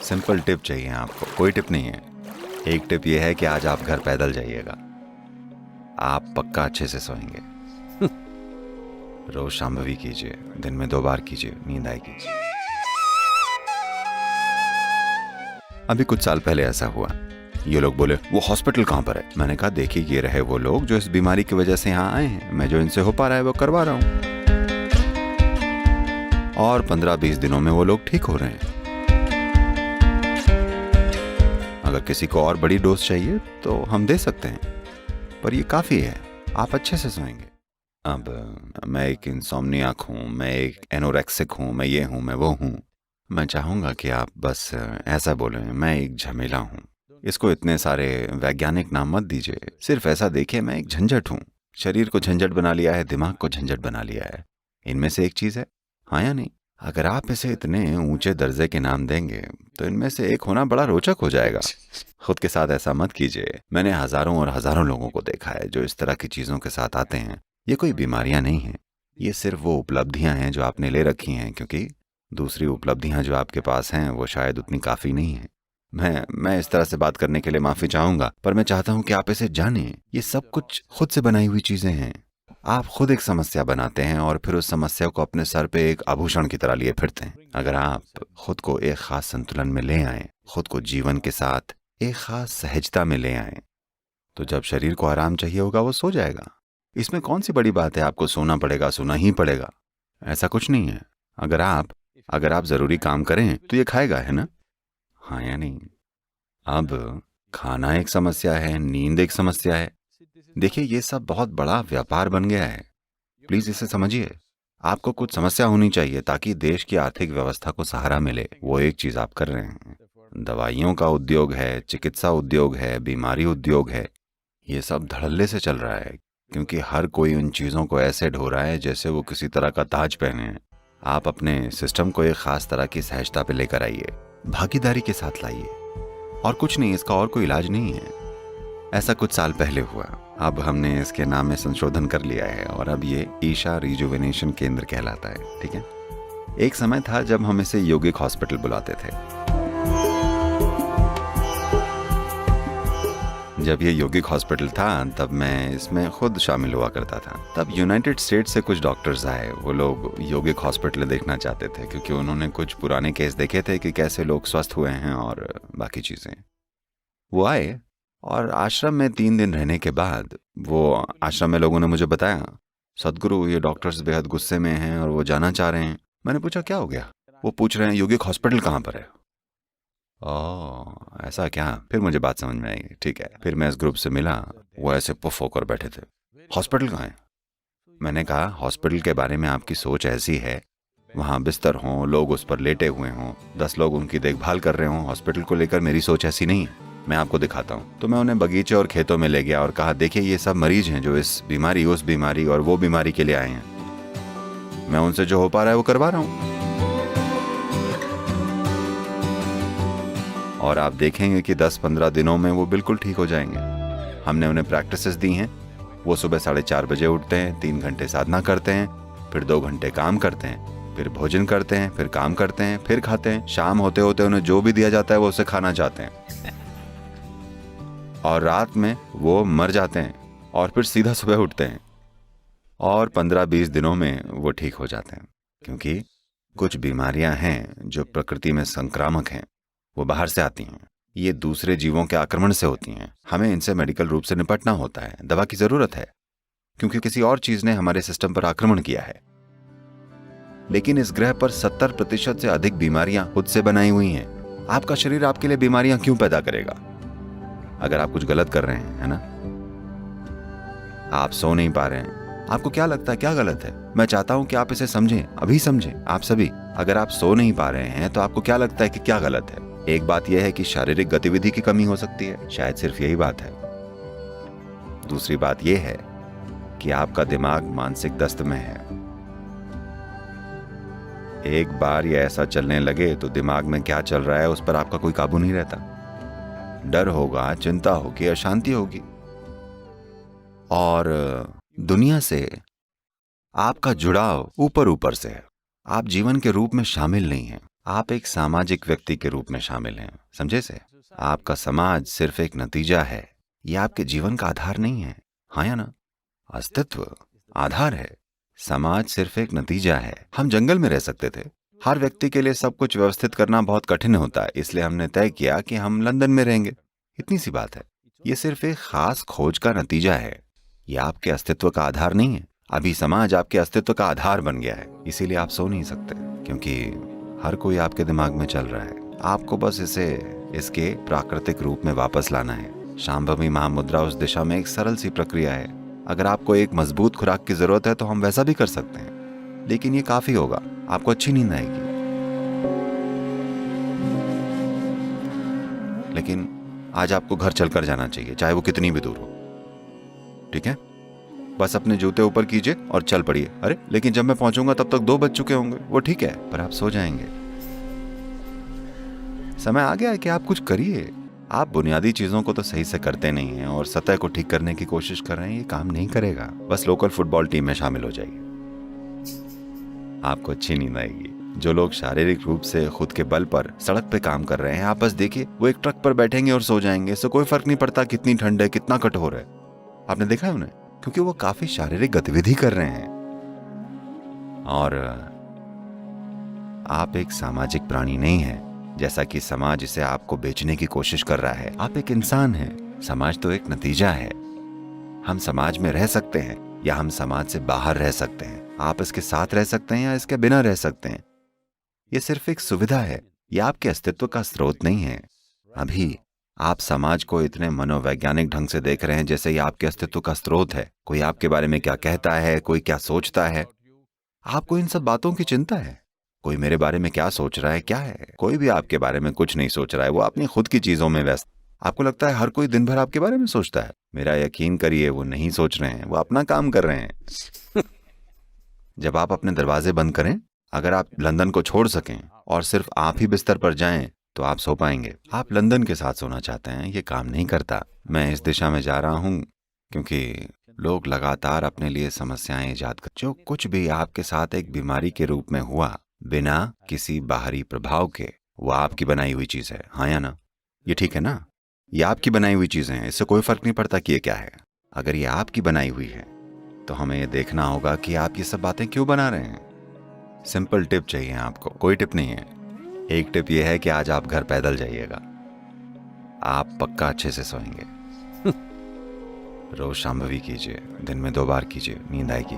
Simple tip चाहिए आपको, कोई टिप नहीं है। एक टिप ये है कि आज आप घर पैदल जाइएगा, आप पक्का अच्छे से सोएंगे। रोज शांभवी कीजिए, दिन में 2 बार कीजिए, नींद आएगी। अभी कुछ साल पहले ऐसा हुआ, ये लोग बोले वो हॉस्पिटल कहाँ पर है। मैंने कहा देखिए ये रहे वो लोग जो इस बीमारी की वजह से यहाँ आए हैं, मैं जो इनसे हो पा रहा है वो करवा रहा हूँ, और 15-20 दिनों में वो लोग ठीक हो रहे हैं। अगर किसी को और बड़ी डोज चाहिए तो हम दे सकते हैं, पर ये काफी है, आप अच्छे से सोएंगे। अब मैं एक इंसोम्नियाक हूँ, मैं एक एनोरेक्सिक हूँ, मैं ये हूँ, मैं वो हूँ। मैं चाहूँगा कि आप बस ऐसा बोलें मैं एक झमेला हूँ। इसको इतने सारे वैज्ञानिक नाम मत दीजिए, सिर्फ ऐसा देखिए मैं एक झंझट हूँ। शरीर को झंझट बना लिया है, दिमाग को झंझट बना लिया है। इनमें से एक चीज़ है, हाँ या नहीं? अगर आप इसे इतने ऊंचे दर्जे के नाम देंगे तो इनमें से एक होना बड़ा रोचक हो जाएगा। खुद के साथ ऐसा मत कीजिए। मैंने हजारों और हजारों लोगों को देखा है जो इस तरह की चीज़ों के साथ आते हैं। ये कोई बीमारियां नहीं हैं, ये सिर्फ वो उपलब्धियां हैं जो आपने ले रखी हैं, क्योंकि दूसरी उपलब्धियां जो आपके पास हैं वो शायद उतनी काफ़ी नहीं हैं। मैं इस तरह से बात करने के लिए माफ़ी चाहूँगा, पर मैं चाहता हूँ कि आप इसे जानें। ये सब कुछ खुद से बनाई हुई चीज़ें हैं। आप खुद एक समस्या बनाते हैं और फिर उस समस्या को अपने सर पे एक आभूषण की तरह लिए फिरते हैं। अगर आप खुद को एक खास संतुलन में ले आए, खुद को जीवन के साथ एक खास सहजता में ले आए, तो जब शरीर को आराम चाहिए होगा वो सो जाएगा। इसमें कौन सी बड़ी बात है आपको सोना पड़ेगा, सोना ही पड़ेगा, ऐसा कुछ नहीं है। अगर आप जरूरी काम करें तो ये खाएगा, है ना? हाँ या नहीं? अब खाना एक समस्या है, नींद एक समस्या है। देखिए ये सब बहुत बड़ा व्यापार बन गया है, प्लीज इसे समझिए। आपको कुछ समस्या होनी चाहिए ताकि देश की आर्थिक व्यवस्था को सहारा मिले, वो एक चीज आप कर रहे हैं। दवाइयों का उद्योग है, चिकित्सा उद्योग है, बीमारी उद्योग है, ये सब धड़ल्ले से चल रहा है, क्योंकि हर कोई उन चीजों को ऐसे ढो रहा है जैसे वो किसी तरह का ताज पहने हैं। आप अपने सिस्टम को एक खास तरह की सहजता पे लेकर आइए, भागीदारी के साथ लाइए, और कुछ नहीं, इसका और कोई इलाज नहीं है। ऐसा कुछ साल पहले हुआ, अब हमने इसके नाम में संशोधन कर लिया है और अब ये ईशा रिजुवेनेशन केंद्र कहलाता है, ठीक है? एक समय था जब हम इसे योगिक हॉस्पिटल बुलाते थे। जब ये योगिक हॉस्पिटल था तब मैं इसमें खुद शामिल हुआ करता था। तब यूनाइटेड स्टेट्स से कुछ डॉक्टर्स आए, वो लोग योगिक हॉस्पिटल देखना चाहते थे क्योंकि उन्होंने कुछ पुराने केस देखे थे कि कैसे लोग स्वस्थ हुए हैं और बाकी चीज़ें। वो आए और आश्रम में 3 दिन रहने के बाद वो आश्रम में लोगों ने मुझे बताया, सदगुरु ये डॉक्टर्स बेहद गुस्से में हैं और वो जाना चाह रहे हैं। मैंने पूछा क्या हो गया? वो पूछ रहे हैं योगिक हॉस्पिटल कहाँ पर है। ओह ऐसा क्या? फिर मुझे बात समझ में आई, ठीक है। फिर मैं इस ग्रुप से मिला, वो ऐसे पुफ होकर बैठे थे। हॉस्पिटल कहाँ है? मैंने कहा हॉस्पिटल के बारे में आपकी सोच ऐसी है, वहाँ बिस्तर हों, लोग उस पर लेटे हुए हों, 10 लोग उनकी देखभाल कर रहे हों। हॉस्पिटल को लेकर मेरी सोच ऐसी नहीं है, मैं आपको दिखाता हूँ। तो मैं उन्हें बगीचे और खेतों में ले गया और कहा देखिए ये सब मरीज हैं जो इस बीमारी, उस बीमारी और वो बीमारी के लिए आए हैं। मैं उनसे जो हो पा रहा है वो करवा रहा हूँ, और आप देखेंगे कि 10-15 दिनों में वो बिल्कुल ठीक हो जाएंगे। हमने उन्हें प्रैक्टिसेस दी हैं। वो सुबह 4:30 बजे उठते हैं, 3 घंटे साधना करते हैं, फिर 2 घंटे काम करते हैं, फिर भोजन करते हैं, फिर काम करते हैं, फिर खाते हैं। शाम होते होते उन्हें जो भी दिया जाता है वो उसे खाना चाहते हैं, और रात में वो मर जाते हैं और फिर सीधा सुबह उठते हैं, और 15-20 दिनों में वो ठीक हो जाते हैं। क्योंकि कुछ बीमारियां हैं जो प्रकृति में संक्रामक हैं, वो बाहर से आती हैं, ये दूसरे जीवों के आक्रमण से होती हैं। हमें इनसे मेडिकल रूप से निपटना होता है, दवा की जरूरत है, क्योंकि किसी और चीज ने हमारे सिस्टम पर आक्रमण किया है। लेकिन इस ग्रह पर 70% से अधिक बीमारियां खुद से बनाई हुई हैं। आपका शरीर आपके लिए बीमारियां क्यों पैदा करेगा अगर आप कुछ गलत कर रहे हैं, है ना? आप सो नहीं पा रहे हैं, आपको क्या लगता है क्या गलत है? मैं चाहता हूं कि आप इसे समझें, अभी समझें आप सभी। अगर आप सो नहीं पा रहे हैं तो आपको क्या लगता है कि क्या गलत है? एक बात यह है कि शारीरिक गतिविधि की कमी हो सकती है, शायद सिर्फ यही बात है। दूसरी बात यह है कि आपका दिमाग मानसिक दस्त में है। एक बार ये ऐसा चलने लगे तो दिमाग में क्या चल रहा है उस पर आपका कोई काबू नहीं रहता। डर होगा, चिंता होगी, अशांति होगी, और दुनिया से आपका जुड़ाव ऊपर ऊपर से है। आप जीवन के रूप में शामिल नहीं हैं, आप एक सामाजिक व्यक्ति के रूप में शामिल हैं, समझे से? आपका समाज सिर्फ एक नतीजा है, ये आपके जीवन का आधार नहीं है। हाँ या ना? अस्तित्व आधार है, समाज सिर्फ एक नतीजा है। हम जंगल में रह सकते थे। हर व्यक्ति के लिए सब कुछ व्यवस्थित करना बहुत कठिन होता है, इसलिए हमने तय किया कि हम लंदन में रहेंगे। इतनी सी बात है। ये सिर्फ एक खास खोज का नतीजा है, ये आपके अस्तित्व का आधार नहीं है। अभी समाज आपके अस्तित्व का आधार बन गया है, इसीलिए आप सो नहीं सकते, क्योंकि हर कोई आपके दिमाग में चल रहा है। आपको बस इसे इसके प्राकृतिक रूप में वापस लाना है। शांभवी महामुद्रा उस दिशा में एक सरल सी प्रक्रिया है। अगर आपको एक मजबूत खुराक की जरूरत है तो हम वैसा भी कर सकते हैं, लेकिन ये काफी होगा। आपको अच्छी नींद आएगी, लेकिन आज आपको घर चलकर जाना चाहिए, चाहे वो कितनी भी दूर हो। ठीक है? बस अपने जूते ऊपर कीजिए और चल पड़िए। अरे लेकिन जब मैं पहुंचूंगा तब तक 2 बज चुके होंगे। वो ठीक है, पर आप सो जाएंगे। समय आ गया है कि आप कुछ करिए। आप बुनियादी चीजों को तो सही से करते नहीं हैं और सतह को ठीक करने की कोशिश कर रहे हैं, ये काम नहीं करेगा। बस लोकल फुटबॉल टीम में शामिल हो जाइए, आपको अच्छी नींद आएगी। जो लोग शारीरिक रूप से खुद के बल पर सड़क पे काम कर रहे हैं, आप बस देखिए, वो एक ट्रक पर बैठेंगे और सो जाएंगे। इससे कोई फर्क नहीं पड़ता कितनी ठंड है, कितना कठोर है। आपने देखा है उन्हें, क्योंकि वो काफी शारीरिक गतिविधि कर रहे हैं। और आप एक सामाजिक प्राणी नहीं हैं, जैसा कि समाज इसे आपको बेचने की कोशिश कर रहा है। आप एक इंसान हैं, समाज तो एक नतीजा है। हम समाज में रह सकते हैं या हम समाज से बाहर रह सकते हैं। आप इसके साथ रह सकते हैं या इसके बिना रह सकते हैं। ये सिर्फ एक सुविधा है, यह आपके अस्तित्व का स्रोत नहीं है। अभी आप समाज को इतने मनोवैज्ञानिक ढंग से देख रहे हैं जैसे ये आपके अस्तित्व का स्रोत है। कोई आपके बारे में क्या कहता है, कोई क्या सोचता है, आपको इन सब बातों की चिंता है। कोई मेरे बारे में क्या सोच रहा है, क्या है? कोई भी आपके बारे में कुछ नहीं सोच रहा है, वो अपनी खुद की चीजों में व्यस्त। आपको लगता है हर कोई दिन भर आपके बारे में सोचता है। मेरा यकीन करिए, वो नहीं सोच रहे हैं, वो अपना काम कर रहे हैं। जब आप अपने दरवाजे बंद करें, अगर आप लंदन को छोड़ सकें और सिर्फ आप ही बिस्तर पर जाएं, तो आप सो पाएंगे। आप लंदन के साथ सोना चाहते हैं, ये काम नहीं करता। मैं इस दिशा में जा रहा हूं क्योंकि लोग लगातार अपने लिए समस्याएं ईजाद कर। जो कुछ भी आपके साथ एक बीमारी के रूप में हुआ, बिना किसी बाहरी प्रभाव के, वो आपकी बनाई हुई चीज है। हाँ या ना? ये ठीक है ना? ये आपकी बनाई हुई चीजें हैं, इससे कोई फर्क नहीं पड़ता कि ये क्या है। अगर ये आपकी बनाई हुई है तो हमें ये देखना होगा कि आप ये सब बातें क्यों बना रहे हैं। सिंपल टिप चाहिए आपको, कोई टिप नहीं है। एक टिप ये है कि आज आप घर पैदल जाइएगा, आप पक्का अच्छे से सोएंगे। रोज शांभवी कीजिए, दिन में 2 बार कीजिए, नींद आएगी।